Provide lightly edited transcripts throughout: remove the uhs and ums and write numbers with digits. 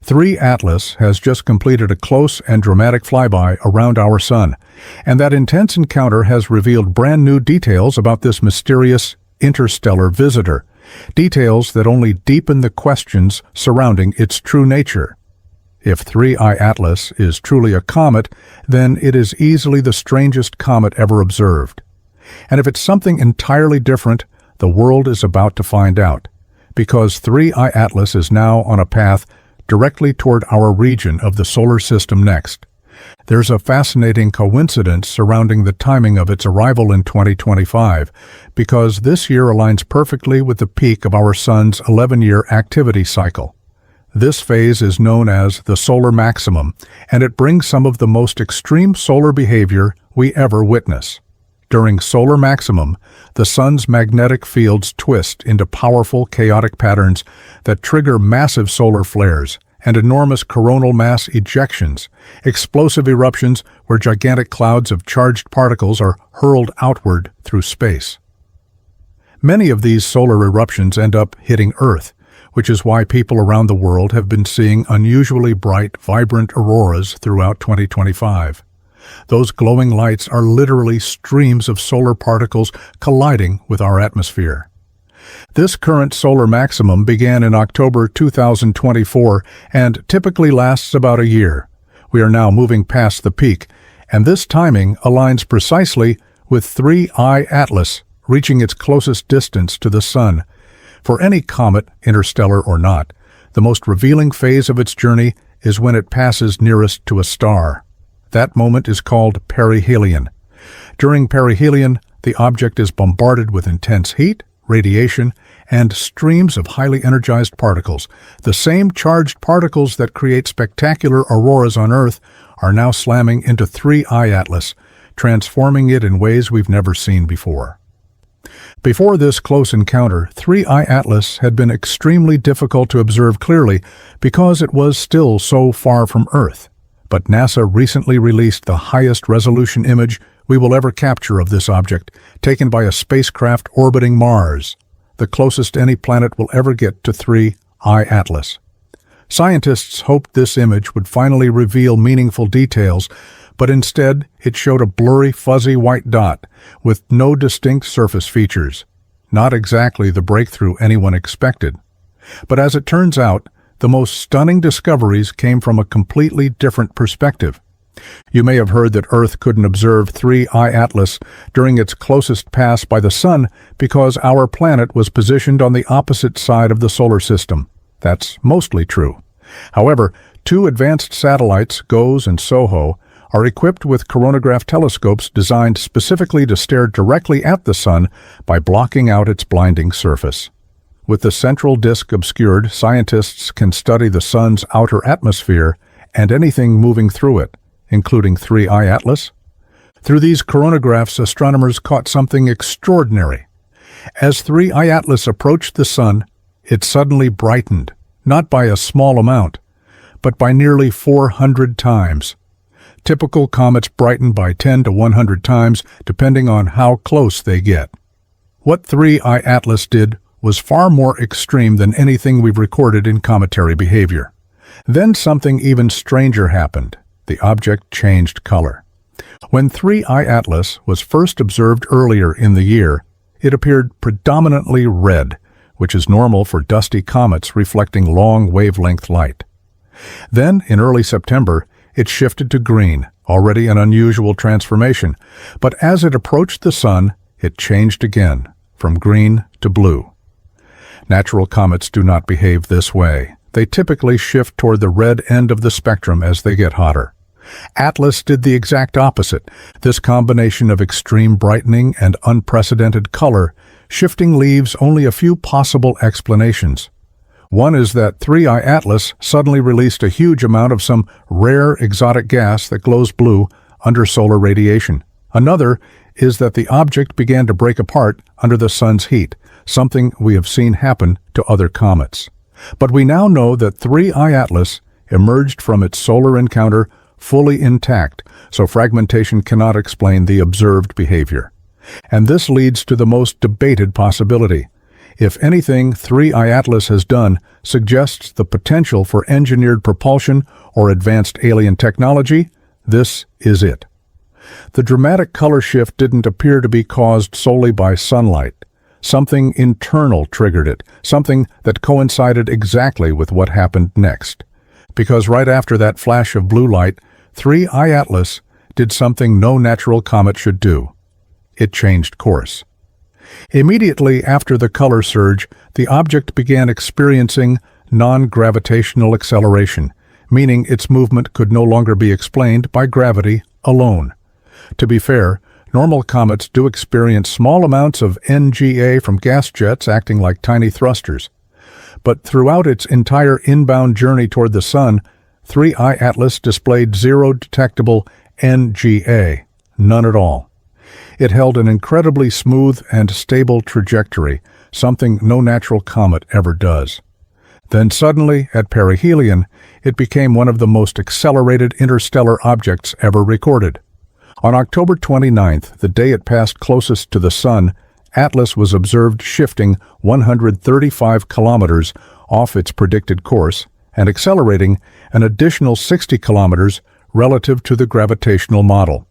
3 Atlas has just completed a close and dramatic flyby around our Sun, and that intense encounter has revealed brand new details about this mysterious interstellar visitor, details that only deepen the questions surrounding its true nature. If 3I Atlas is truly a comet, then it is easily the strangest comet ever observed. And if it's something entirely different, the world is about to find out, because 3I Atlas is now on a path directly toward our region of the solar system next. There's a fascinating coincidence surrounding the timing of its arrival in 2025, because this year aligns perfectly with the peak of our Sun's 11-year activity cycle. This phase is known as the solar maximum, and it brings some of the most extreme solar behavior we ever witness. During solar maximum, the Sun's magnetic fields twist into powerful chaotic patterns that trigger massive solar flares and enormous coronal mass ejections, explosive eruptions where gigantic clouds of charged particles are hurled outward through space. Many of these solar eruptions end up hitting Earth, which is why people around the world have been seeing unusually bright, vibrant auroras throughout 2025. Those glowing lights are literally streams of solar particles colliding with our atmosphere. This current solar maximum began in October 2024 and typically lasts about a year. We are now moving past the peak, and this timing aligns precisely with 3I Atlas reaching its closest distance to the Sun. For any comet, interstellar or not, the most revealing phase of its journey is when it passes nearest to a star. That moment is called perihelion. During perihelion, the object is bombarded with intense heat, radiation, and streams of highly energized particles. The same charged particles that create spectacular auroras on Earth are now slamming into 3I Atlas, transforming it in ways we've never seen before. Before this close encounter, 3I Atlas had been extremely difficult to observe clearly because it was still so far from Earth. But NASA recently released the highest resolution image we will ever capture of this object, taken by a spacecraft orbiting Mars, the closest any planet will ever get to 3I Atlas. Scientists hoped this image would finally reveal meaningful details, but instead it showed a blurry, fuzzy white dot with no distinct surface features. Not exactly the breakthrough anyone expected. But as it turns out, the most stunning discoveries came from a completely different perspective. You may have heard that Earth couldn't observe 3I Atlas during its closest pass by the Sun because our planet was positioned on the opposite side of the solar system. That's mostly true. However, 2 advanced satellites, GOES and SOHO, are equipped with coronagraph telescopes designed specifically to stare directly at the Sun by blocking out its blinding surface. With the central disk obscured, scientists can study the Sun's outer atmosphere and anything moving through it, including 3I Atlas. Through these coronagraphs, astronomers caught something extraordinary. As 3I Atlas approached the Sun, it suddenly brightened, not by a small amount, but by nearly 400 times. Typical comets brighten by 10 to 100 times, depending on how close they get. What 3I Atlas did was far more extreme than anything we've recorded in cometary behavior. Then something even stranger happened. The object changed color. When 3I Atlas was first observed earlier in the year, it appeared predominantly red, which is normal for dusty comets reflecting long wavelength light. Then, in early September, it shifted to green, already an unusual transformation, but as it approached the Sun, it changed again, from green to blue. Natural comets do not behave this way. They typically shift toward the red end of the spectrum as they get hotter. Atlas did the exact opposite. This combination of extreme brightening and unprecedented color shifting leaves only a few possible explanations. One is that 3I Atlas suddenly released a huge amount of some rare exotic gas that glows blue under solar radiation. Another is that the object began to break apart under the Sun's heat, something we have seen happen to other comets. But we now know that 3I Atlas emerged from its solar encounter fully intact, so fragmentation cannot explain the observed behavior. And this leads to the most debated possibility. If anything 3I Atlas has done suggests the potential for engineered propulsion or advanced alien technology, this is it. The dramatic color shift didn't appear to be caused solely by sunlight. Something internal triggered it, something that coincided exactly with what happened next. Because right after that flash of blue light, 3I Atlas did something no natural comet should do. It changed course. Immediately after the color surge, the object began experiencing non-gravitational acceleration, meaning its movement could no longer be explained by gravity alone. To be fair, normal comets do experience small amounts of NGA from gas jets acting like tiny thrusters. But throughout its entire inbound journey toward the Sun, 3I Atlas displayed zero detectable NGA, none at all. It held an incredibly smooth and stable trajectory, something no natural comet ever does. Then suddenly, at perihelion, it became one of the most accelerated interstellar objects ever recorded. On October 29th, the day it passed closest to the Sun, Atlas was observed shifting 135 kilometers off its predicted course and accelerating an additional 60 kilometers relative to the gravitational model.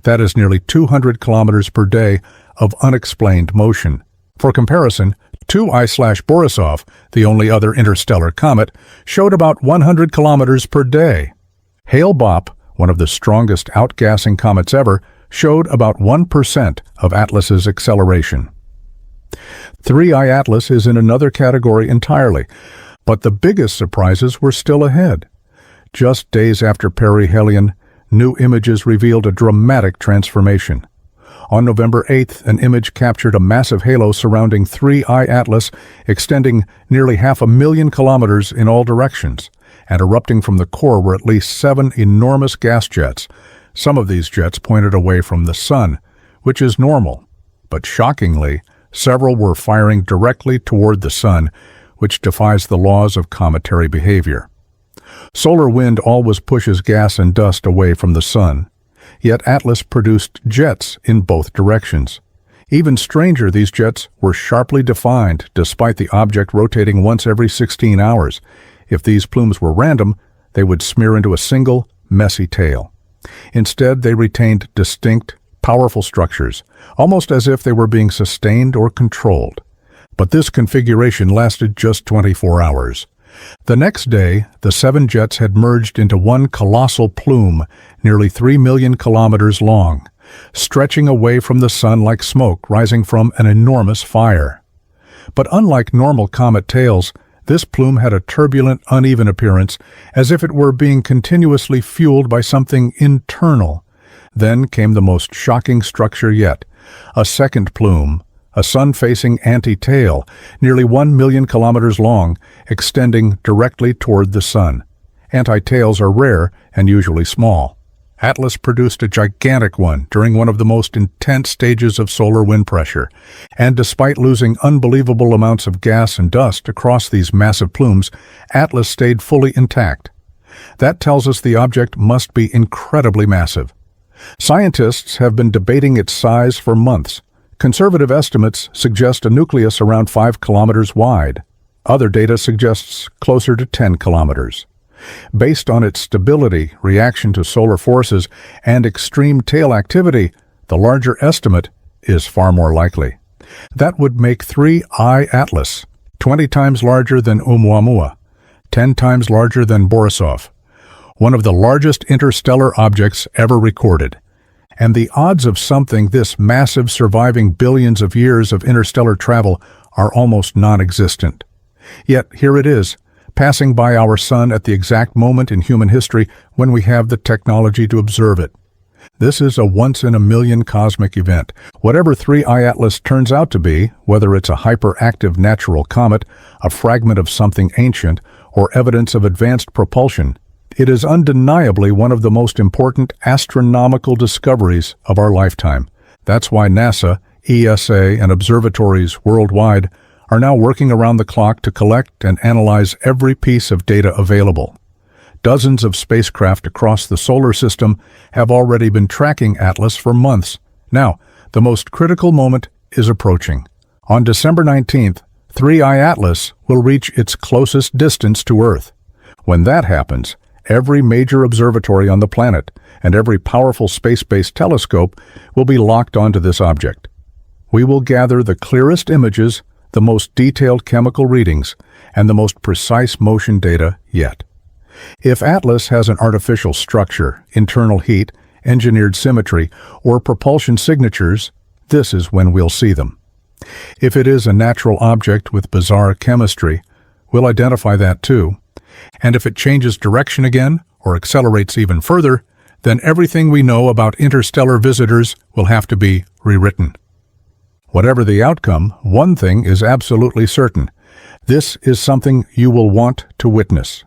That is nearly 200 kilometers per day of unexplained motion. For comparison, 2I/Borisov, the only other interstellar comet, showed about 100 kilometers per day. Hale-Bopp, one of the strongest outgassing comets ever, showed about 1% of Atlas's acceleration. 3I Atlas is in another category entirely, but the biggest surprises were still ahead. Just days after perihelion, new images revealed a dramatic transformation. On November 8th, an image captured a massive halo surrounding 3I Atlas, extending nearly 500,000 kilometers in all directions, and erupting from the core were at least 7 enormous gas jets. Some of these jets pointed away from the Sun, which is normal. But shockingly, several were firing directly toward the Sun, which defies the laws of cometary behavior. Solar wind always pushes gas and dust away from the Sun. Yet Atlas produced jets in both directions. Even stranger, these jets were sharply defined, despite the object rotating once every 16 hours. If these plumes were random, they would smear into a single, messy tail. Instead, they retained distinct, powerful structures, almost as if they were being sustained or controlled. But this configuration lasted just 24 hours. The next day, the 7 jets had merged into one colossal plume, nearly 3 million kilometers long, stretching away from the Sun like smoke rising from an enormous fire. But unlike normal comet tails, this plume had a turbulent, uneven appearance, as if it were being continuously fueled by something internal. Then came the most shocking structure yet, a second plume, a sun-facing anti-tail, nearly 1 million kilometers long, extending directly toward the Sun. Anti-tails are rare and usually small. Atlas produced a gigantic one during one of the most intense stages of solar wind pressure, and despite losing unbelievable amounts of gas and dust across these massive plumes, Atlas stayed fully intact. That tells us the object must be incredibly massive. Scientists have been debating its size for months. Conservative estimates suggest a nucleus around 5 kilometers wide. Other data suggests closer to 10 kilometers. Based on its stability, reaction to solar forces, and extreme tail activity, the larger estimate is far more likely. That would make 3I Atlas 20 times larger than Oumuamua, 10 times larger than Borisov, one of the largest interstellar objects ever recorded. And the odds of something this massive surviving billions of years of interstellar travel are almost non-existent. Yet here it is, passing by our Sun at the exact moment in human history when we have the technology to observe it. This is a once-in-a-million cosmic event. Whatever 3I Atlas turns out to be, whether it's a hyperactive natural comet, a fragment of something ancient, or evidence of advanced propulsion, it is undeniably one of the most important astronomical discoveries of our lifetime. That's why NASA, ESA, and observatories worldwide are now working around the clock to collect and analyze every piece of data available. Dozens of spacecraft across the solar system have already been tracking Atlas for months. Now, the most critical moment is approaching. On December 19th, 3i Atlas will reach its closest distance to Earth. When that happens, every major observatory on the planet and every powerful space-based telescope will be locked onto this object. We will gather the clearest images, the most detailed chemical readings, and the most precise motion data yet. If Atlas has an artificial structure, internal heat, engineered symmetry, or propulsion signatures, this is when we'll see them. If it is a natural object with bizarre chemistry, we'll identify that too. And if it changes direction again, or accelerates even further, then everything we know about interstellar visitors will have to be rewritten. Whatever the outcome, one thing is absolutely certain. This is something you will want to witness.